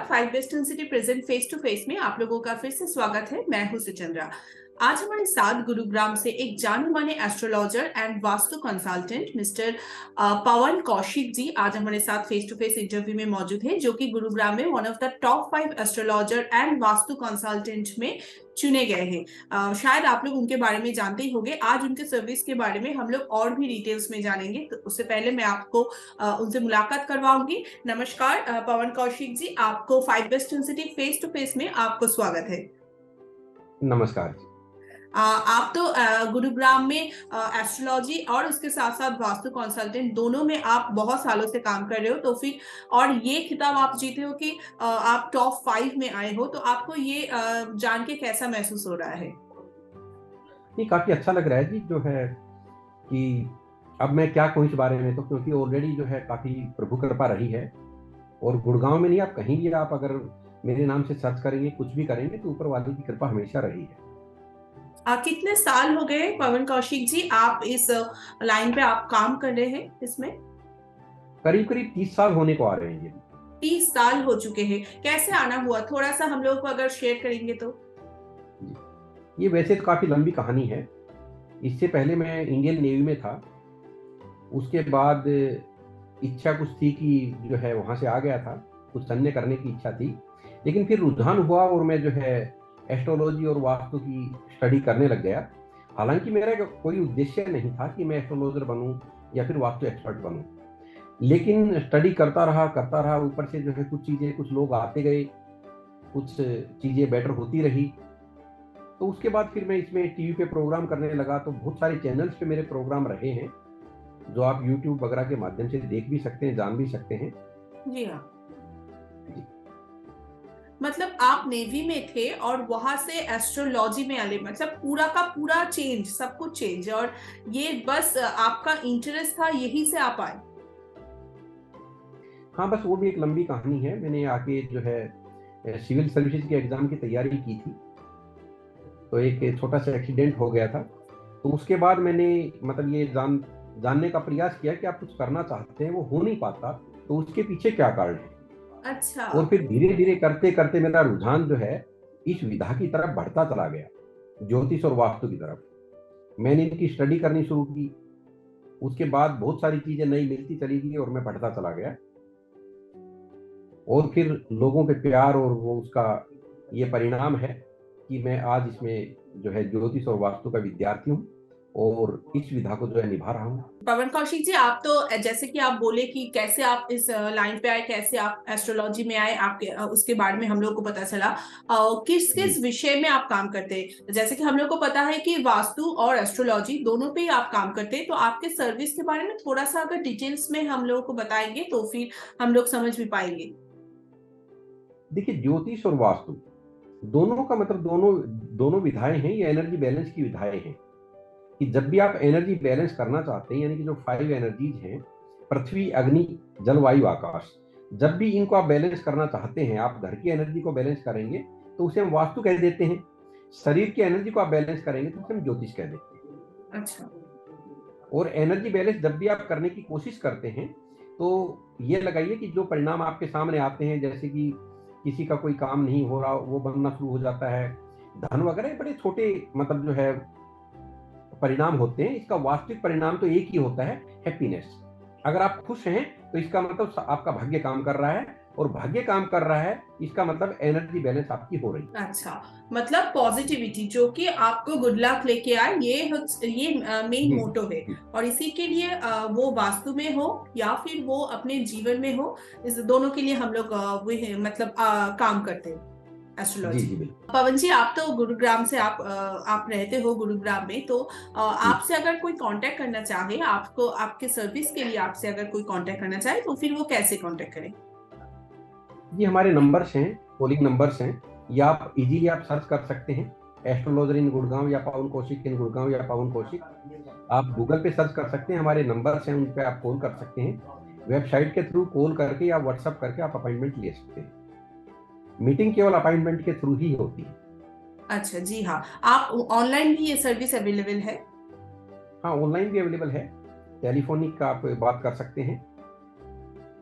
Five western city present face to face में आप लोगों का फिर से स्वागत है। मैं हूं सुचंद्रा। आज हमारे साथ गुरुग्राम से एक जाने माने astrologer and vastu consultant mister Pawan Kaushik ji आज हमारे साथ फेस टू फेस इंटरव्यू में मौजूद है, जो कि गुरुग्राम में one of the top 5 astrologer and vastu consultant में चुने गए हैं। शायद आप लोग उनके बारे में जानते ही होंगे। आज उनके सर्विस के बारे में हम लोग और भी डिटेल्स में जानेंगे, तो उससे पहले मैं आपको उनसे मुलाकात करवाऊंगी। नमस्कार पवन कौशिक जी, आपको five western city face to face में आपको स्वागत है। नमस्कार जी। आप तो गुरुग्राम में एस्ट्रोलॉजी और उसके साथ साथ वास्तु कंसल्टेंट दोनों में आप बहुत सालों से काम कर रहे हो, तो फिर और ये खिताब आप जीते हो कि आप टॉप 5 में आए हो, तो आपको ये जान के कैसा महसूस हो रहा है? ये काफी अच्छा लग रहा है जी, जो है कि अब मैं क्या कहूँ इस बारे में, तो क्योंकि ऑलरेडी जो है काफी प्रभु कृपा रही है। और गुड़गांव में नहीं, आप कहीं भी आप अगर मेरे नाम से सर्च करेंगे, कुछ भी करेंगे, तो ऊपर वाले की कृपा हमेशा रही है। कितने साल हो गए पवन कौशिक जी आप इस लाइन पे आप काम कर रहे हैं इसमें? करीब करीब 30 साल होने को आ रहे हैं ये। 30 साल हो चुके हैं। कैसे आना हुआ, थोड़ा सा हम लोग को अगर शेयर करेंगे तो। ये वैसे तो काफी लंबी कहानी है। इससे पहले मैं इंडियन नेवी में था। उसके बाद इच्छा कुछ थी कि जो है वहां से आ गया था, कुछ सन्य करने की इच्छा थी। लेकिन फिर रुझान हुआ और मैं जो है एस्ट्रोलॉजी और वास्तु की स्टडी करने लग गया। हालांकि मेरा कोई उद्देश्य नहीं था कि मैं एस्ट्रोलॉजर बनूं या फिर वास्तु एक्सपर्ट बनूं, लेकिन स्टडी करता रहा। ऊपर से जो है कुछ चीज़ें, कुछ लोग आते गए, कुछ चीज़ें बेटर होती रही। तो उसके बाद फिर मैं इसमें टीवी पे प्रोग्राम करने लगा। तो बहुत सारे चैनल्स पे मेरे प्रोग्राम रहे हैं, जो आप यूट्यूब वगैरह के माध्यम से देख भी सकते हैं, जान भी सकते हैं। जी हाँ। मतलब आप नेवी में थे और वहां से एस्ट्रोलॉजी में आए, मतलब पूरा का पूरा चेंज, सब कुछ चेंज, और ये बस आपका इंटरेस्ट था, यही से आप आए? हाँ, बस वो भी एक लंबी कहानी है। मैंने आके जो है सिविल सर्विसेज के एग्जाम की तैयारी की थी, तो एक छोटा सा एक्सीडेंट हो गया था। तो उसके बाद मैंने मतलब ये जानने का प्रयास किया कि आप कुछ करना चाहते हैं, वो हो नहीं पाता, तो उसके पीछे क्या कारण है। अच्छा। और फिर धीरे धीरे करते करते मेरा रुझान जो है इस विधा की तरफ बढ़ता चला गया, ज्योतिष और वास्तु की तरफ। मैंने इनकी स्टडी करनी शुरू की। उसके बाद बहुत सारी चीजें नई मिलती चली गई और मैं बढ़ता चला गया। और फिर लोगों के प्यार और वो उसका ये परिणाम है कि मैं आज इसमें जो है ज्योतिष और वास्तु का विद्यार्थी हूँ और इस विधा को जो है निभा रहा हूँ। पवन कौशिक जी, आप तो जैसे कि आप बोले कि कैसे आप इस लाइन पे आए, कैसे आप एस्ट्रोलॉजी में आए, आपके उसके बारे में हम लोग को पता चला। किस किस जी विषय में आप काम करते हैं? जैसे कि हम लोग को पता है कि वास्तु और एस्ट्रोलॉजी दोनों पे ही आप काम करते हैं, तो आपके सर्विस के बारे में थोड़ा सा अगर डिटेल्स में हम लोग को बताएंगे तो फिर हम लोग समझ भी पाएंगे। देखिए, ज्योतिष और वास्तु दोनों का मतलब दोनों दोनों विधाएं हैं, ये एनर्जी बैलेंस की विधाएं हैं। कि जब भी आप एनर्जी बैलेंस करना चाहते हैं, यानी कि जो 5 एनर्जीज हैं, पृथ्वी, अग्नि, जल, वायु, आकाश, जब भी इनको आप बैलेंस करना चाहते हैं, आप घर की एनर्जी को बैलेंस करेंगे तो उसे हम वास्तु कह देते हैं। शरीर की एनर्जी को आप बैलेंस करेंगे तो उसे हम ज्योतिष कह देते हैं। अच्छा। और एनर्जी बैलेंस जब भी आप करने की कोशिश करते हैं, तो ये लगाइए कि जो परिणाम आपके सामने आते हैं, जैसे कि किसी का कोई काम नहीं हो रहा, वो बनना शुरू हो जाता है, धन वगैरह, बड़े छोटे मतलब जो है परिणाम होते हैं। इसका वास्तविक परिणाम तो एक ही होता है, हैप्पीनेस। अगर आप खुश हैं तो इसका मतलब आपका भाग्य काम कर रहा है, और भाग्य काम कर रहा है इसका मतलब एनर्जी बैलेंस आपकी हो रही है। अच्छा, मतलब पॉजिटिविटी जो कि आपको गुड लक लेके आए, ये मेन जी मोटो है। जी और इसी के लिए वो वास्तु में हो या फिर वो अपने जीवन में हो, इस दोनों के लिए हम लोग मतलब काम करते हैं जी एस्ट्रोलॉजी। जी बिल्कुल। पवन जी, आप तो गुरुग्राम से आप रहते हो गुरुग्राम में, तो जी आपसे अगर कोई कांटेक्ट करना चाहे, आपको आपके सर्विस के लिए आपसे अगर कोई कांटेक्ट करना चाहे, तो फिर वो कैसे कांटेक्ट करें? जी, हमारे नंबर्स हैं, कॉलिंग नंबर्स हैं, या आप इजीली आप सर्च कर सकते हैं, एस्ट्रोलॉजर इन गुड़गांव या पवन कौशिक इन गुड़गांव या पवन कौशिक। आप गूगल पे सर्च कर सकते हैं, हमारे नंबर्स हैं, उन पे आप कॉल कर सकते हैं। वेबसाइट के थ्रू कॉल करके या व्हाट्सअप करके आप अपॉइंटमेंट ले सकते हैं। मीटिंग केवल अपॉइंटमेंट के थ्रू ही होती है। अच्छा, जी हाँ। आप ऑनलाइन भी ये सर्विस अवेलेबल है? हाँ, ऑनलाइन भी अवेलेबल है, टेलीफोनिक का आप बात कर सकते हैं।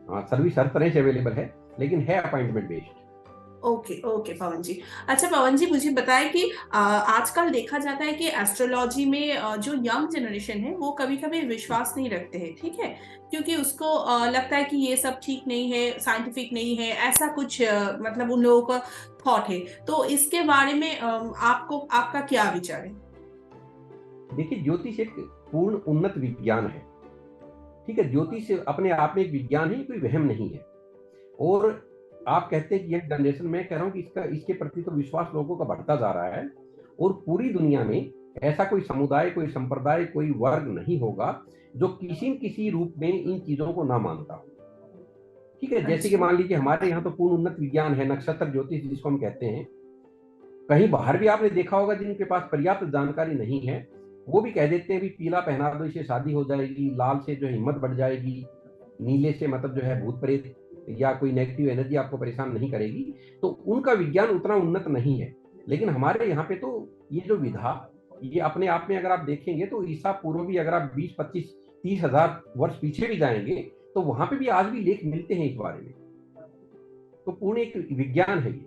हाँ, सर्विस हर तरह से अवेलेबल है, लेकिन है अपॉइंटमेंट बेस्ड। ओके ओके पवन जी। अच्छा पवन जी, मुझे बताएं कि आजकल देखा जाता है कि एस्ट्रोलॉजी में जो यंग जनरेशन है वो कभी कभी विश्वास नहीं रखते हैं, ठीक है, क्योंकि उसको लगता है कि ये सब ठीक नहीं है, साइंटिफिक नहीं है, ऐसा कुछ मतलब उन लोगों का थॉट है। तो इसके बारे में आपको आपका क्या विचार है? देखिए, ज्योतिष एक पूर्ण उन्नत विज्ञान है। ठीक है, ज्योतिष अपने आप में एक विज्ञान है, कोई वहम नहीं है। और आप कहते हैं कि यह जनरेशन, मैं कह रहा हूं कि इसके प्रति तो विश्वास लोगों का बढ़ता जा रहा है। और पूरी दुनिया में ऐसा कोई समुदाय, कोई संप्रदाय, कोई वर्ग नहीं होगा जो किसी न किसी रूप में इन चीजों को ना मानता हो। ठीक है, जैसे कि अच्छा। मान लीजिए हमारे यहाँ तो पूर्ण उन्नत विज्ञान है, नक्षत्र ज्योतिष जिसको हम कहते हैं। कहीं बाहर भी आपने देखा होगा जिनके पास पर्याप्त जानकारी नहीं है, वो भी कह देते हैं भी पीला पहना दो, इससे शादी हो जाएगी, लाल से जो हिम्मत बढ़ जाएगी, नीले से मतलब जो है भूत प्रेत या कोई नेगेटिव एनर्जी आपको परेशान नहीं करेगी। तो उनका विज्ञान उतना उन्नत नहीं है। लेकिन हमारे यहाँ पे तो ये जो विधा, ये अपने आप में अगर आप देखेंगे तो ईसा पूर्व भी अगर आप 20, 25, 30 हजार वर्ष पीछे भी जाएंगे तो वहां पे भी आज भी लेख मिलते हैं इस बारे में। तो पूर्ण एक विज्ञान है ये।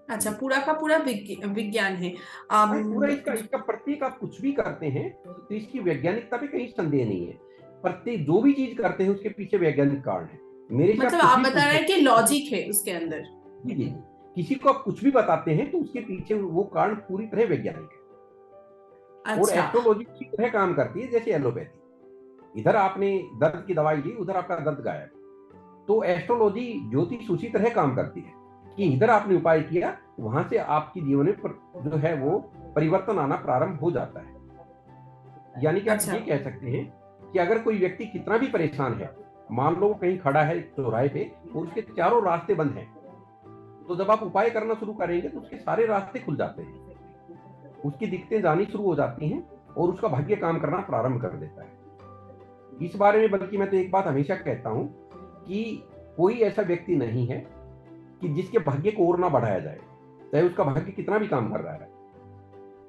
अच्छा, पूरा का पूरा विज्ञान है। भाई पूरा अम, इसका इसका प्रत्येक आप कुछ भी करते हैं तो इसकी वैज्ञानिकता पे कहीं संदेह नहीं है। प्रत्येक जो भी चीज करते हैं उसके पीछे वैज्ञानिक कारण है। मेरे से आप मतलब कुछ आप भी बता पूछ रहे हैं सकते कि लॉजिक है उसके अंदर। हैं। जी जी। किसी को आप कुछ भी बताते हैं तो उसके पीछे वो कारण पूरी तरह वैज्ञानिक है। और अच्छा। एस्ट्रोलॉजी की तरह काम करती है जैसे एलोपैथी। इधर आपने दर्द की दवाई ली, उधर आपका दर्द गायब। तो एस्ट्रोलॉजी ज्योतिष उसी तरह काम करती है कि इधर आपने उपाय किया, वहां से आपकी जीवन में जो है वो परिवर्तन आना प्रारंभ हो जाता है। यानी कि आप अच्छा। ये कह सकते हैं कि अगर कोई व्यक्ति कितना भी परेशान है, मान लो वो कहीं खड़ा है चौराहे पे और उसके चारों रास्ते बंद हैं, तो जब आप उपाय करना शुरू करेंगे तो उसके सारे रास्ते खुल जाते हैं, उसकी दिक्कतें जानी शुरू हो जाती हैं और उसका भाग्य काम करना प्रारंभ कर देता है। इस बारे में बल्कि मैं तो एक बात हमेशा कहता हूं कि कोई ऐसा व्यक्ति नहीं है कि जिसके भाग्य को और ना बढ़ाया जाए, चाहे उसका भाग्य कितना भी काम कर रहा है।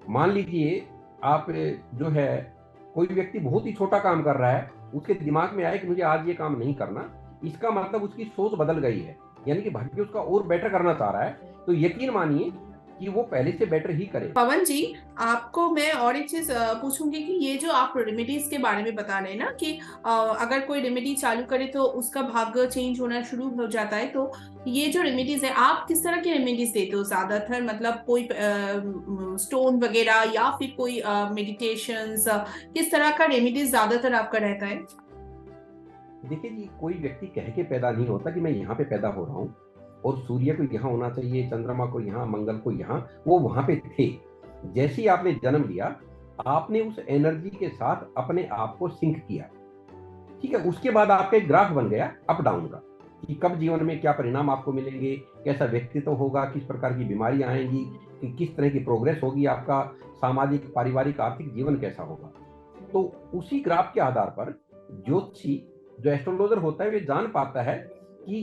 मान लीजिए आप जो है कोई व्यक्ति बहुत ही छोटा काम कर रहा है, उसके दिमाग में आए कि मुझे आज ये काम नहीं करना, इसका मतलब उसकी सोच बदल गई है, यानी कि भाग्य उसका और बेटर करना चाह रहा है। तो यकीन मानिए कि वो पहले से बेटर ही करेगा। पवन जी, आपको मैं और एक चीज पूछूंगी कि ये जो आप रेमेडीज के बारे में बता रहे हैं ना कि अगर कोई रेमेडी चालू करे तो उसका भाग्य चेंज होना शुरू हो जाता है, तो ये जो रेमेडीज है आप किस तरह की रेमेडीज देते हो ज्यादातर? मतलब कोई स्टोन वगैरह या फिर कोई मेडिटेशंस, किस तरह का रेमेडीज ज्यादातर आपका रहता है? देखिए जी, कोई व्यक्ति कह के पैदा नहीं होता कि मैं यहाँ पे पैदा हो रहा हूँ और सूर्य को यहाँ होना चाहिए, चंद्रमा को यहाँ, मंगल को यहाँ, वो वहां पे थे। जैसे ही आपने जन्म लिया, आपने उस एनर्जी के साथ अपने आप को सिंक किया। ठीक है, उसके बाद आपका एक ग्राफ बन गया अप डाउन का, कि कब जीवन में क्या परिणाम आपको मिलेंगे, कैसा व्यक्तित्व होगा, किस प्रकार की बीमारियां आएंगी, कि किस तरह की प्रोग्रेस होगी, आपका सामाजिक, पारिवारिक, आर्थिक जीवन कैसा होगा। तो उसी ग्राफ के आधार पर ज्योतिषी, जो एस्ट्रोलॉजर होता है, वे जान पाता है कि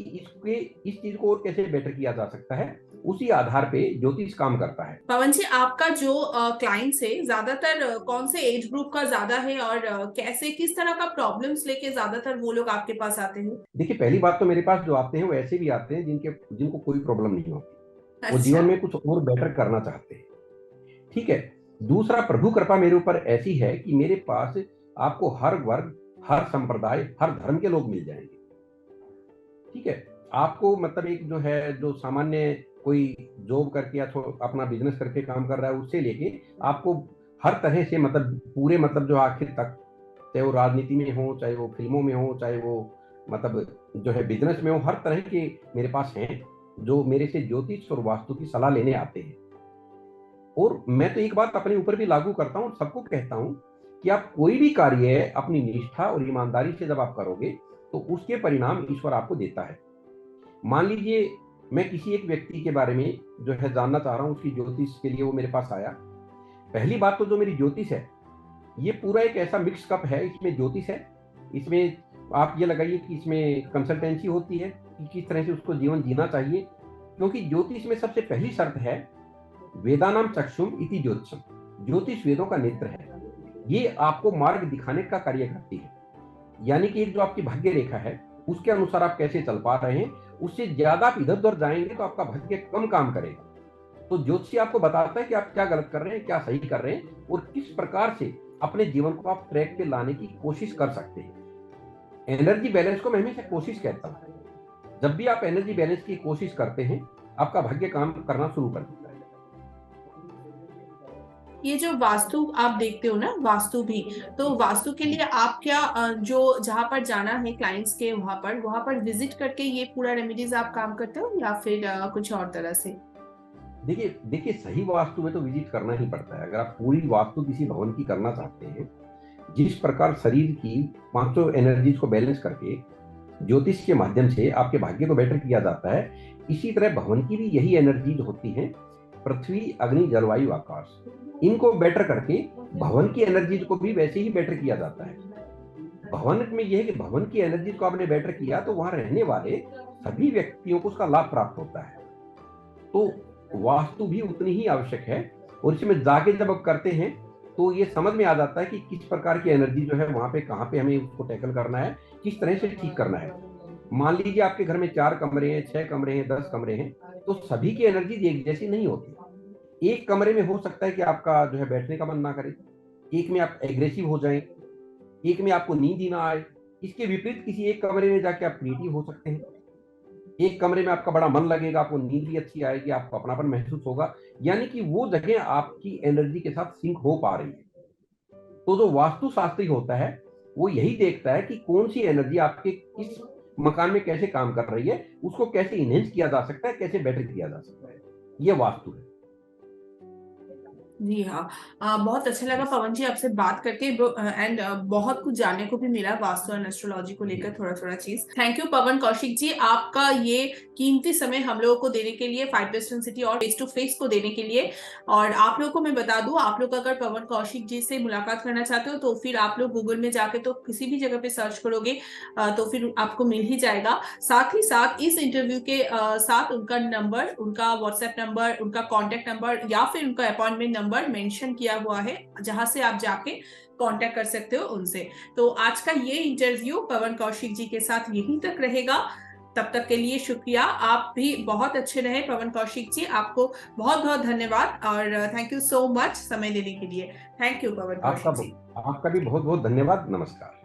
इस चीज को और कैसे बेटर किया जा सकता है। उसी आधार पे ज्योतिष काम करता है। पवन जी, आपका जो क्लाइंट्स है ज्यादातर कौन से एज ग्रुप का ज्यादा है, और कैसे किस तरह का प्रॉब्लम्स लेके ज्यादातर वो लोग आपके पास आते हैं? देखिए, पहली बात तो मेरे पास जो आते हैं वो ऐसे भी आते हैं जिनको कोई प्रॉब्लम नहीं होती, वो अच्छा। जीवन में कुछ और बेटर करना चाहते हैं। ठीक है। दूसरा, प्रभु कृपा मेरे ऊपर ऐसी है कि मेरे पास आपको हर वर्ग, हर संप्रदाय, हर धर्म के लोग मिल जाएंगे। ठीक है। आपको मतलब एक जो है, जो सामान्य कोई जॉब करके या अपना बिजनेस करके काम कर रहा है, उससे लेके आपको हर तरह से मतलब पूरे मतलब जो आखिर तक, चाहे वो राजनीति में हो, चाहे वो फिल्मों में हो, चाहे वो मतलब जो है बिजनेस में हो, हर तरह के मेरे पास हैं जो मेरे से ज्योतिष और वास्तु की सलाह लेने आते हैं। और मैं तो एक बात अपने ऊपर भी लागू करता हूँ, सबको कहता हूँ कि आप कोई भी कार्य अपनी निष्ठा और ईमानदारी से जब आप करोगे तो उसके परिणाम ईश्वर आपको देता है। मान लीजिए मैं किसी एक व्यक्ति के बारे में जो है जानना चाह रहा हूँ, उसकी ज्योतिष के लिए वो मेरे पास आया। पहली बात तो जो मेरी ज्योतिष है, ये पूरा एक ऐसा मिक्स कप है, इसमें ज्योतिष है, इसमें आप ये लगाइए कि इसमें कंसल्टेंसी होती है कि किस तरह से उसको जीवन जीना चाहिए। क्योंकि ज्योतिष में सबसे पहली शर्त है वेदानाम चक्षुम इति ज्योतिषम, ज्योतिष वेदों का नेत्र है। ये आपको मार्ग दिखाने का कार्य करती है, यानी कि एक जो आपकी भाग्य रेखा है उसके अनुसार आप कैसे चल पा रहे हैं, उससे ज्यादा आप इधर उधर जाएंगे तो आपका भाग्य कम काम करेगा। तो ज्योतिषी आपको बताता है कि आप क्या गलत कर रहे हैं, क्या सही कर रहे हैं, और किस प्रकार से अपने जीवन को आप ट्रैक पे लाने की कोशिश कर सकते हैं। एनर्जी बैलेंस को मैं हमेशा कोशिश कहता हूँ। जब भी आप एनर्जी बैलेंस की कोशिश करते हैं, आपका भाग्य काम करना शुरू कर देता है। ये जो वास्तु आप देखते हो ना, वास्तु भी, तो वास्तु के लिए आप क्या जो जहां पर जाना है क्लाइंट्स के, वहां पर विजिट करके ये पूरा रेमेडीज आप काम करते हो, या फिर कुछ और तरह से? देखिए देखिए, सही वास्तु में तो विजिट करना ही पड़ता है। अगर आप पूरी वास्तु किसी भवन की करना चाहते हैं, जिस प्रकार शरीर की पांचों एनर्जीज को बैलेंस करके ज्योतिष के माध्यम से आपके भाग्य को बेटर किया जाता है, इसी तरह भवन की भी यही एनर्जीज होती हैं। पृथ्वी, अग्नि, जलवायु, आकाश, इनको बेटर करके भवन की एनर्जीज को भी वैसे ही बेटर किया जाता है। भवन में यह है कि भवन की एनर्जीज को आपने बेटर किया तो वहां रहने वाले सभी व्यक्तियों को उसका लाभ प्राप्त होता है। तो वास्तु भी उतनी ही आवश्यक है, और इसमें जाके जब आप करते हैं तो ये समझ में आ जाता है कि किस प्रकार की एनर्जी जो है वहां पे, कहाँ पे हमें उसको टैकल करना है, किस तरह से ठीक करना है। मान लीजिए आपके घर में 4 कमरे हैं, 6 कमरे हैं, 10 कमरे हैं, तो सभी की एनर्जी एक जैसी नहीं होती। एक कमरे में हो सकता है कि आपका जो है बैठने का मन ना करे, एक में आप एग्रेसिव हो जाएं, एक में आपको नींद ही ना आए। इसके विपरीत किसी एक कमरे में जाके आप क्रिएटिव हो सकते हैं। एक कमरे में आपका बड़ा मन लगेगा, आपको नींद भी अच्छी आएगी, आपको अपनापन महसूस होगा, यानी कि वो जगह आपकी एनर्जी के साथ सिंक हो पा रही है। तो जो वास्तु शास्त्री होता है वो यही देखता है कि कौन सी एनर्जी आपके किस मकान में कैसे काम कर रही है, उसको कैसे इनहेंस किया जा सकता है, कैसे बेटर किया जा सकता है। ये वास्तु है। जी हाँ। बहुत अच्छा लगा पवन जी आपसे बात करके, एंड बहुत कुछ जानने को भी मिला वास्तु एंड एस्ट्रोलॉजी को लेकर, थोड़ा थोड़ा चीज। थैंक यू पवन कौशिक जी, आपका ये कीमती समय हम लोगों को देने के लिए, 5 वेस्टर्न सिटी और फेस टू फेस को देने के लिए। और आप लोगों को मैं बता दूं, आप लोग अगर पवन कौशिक जी से मुलाकात करना चाहते हो तो फिर आप लोग गूगल में जाके तो किसी भी जगह पे सर्च करोगे तो फिर आपको मिल ही जाएगा। साथ ही साथ इस इंटरव्यू के साथ उनका नंबर, उनका व्हाट्सएप नंबर, उनका कॉन्टेक्ट नंबर या फिर उनका अपॉइंटमेंट नंबर मेंशन किया हुआ है, जहां से आप जाके कांटेक्ट कर सकते हो उनसे। तो आज का ये इंटरव्यू पवन कौशिक जी के साथ यहीं तक रहेगा। तब तक के लिए शुक्रिया। आप भी बहुत अच्छे रहे पवन कौशिक जी, आपको बहुत बहुत धन्यवाद और थैंक यू सो मच समय देने के लिए। थैंक यू पवन आपका कौशिक जी। आपका भी बहुत बहुत धन्यवाद। नमस्कार।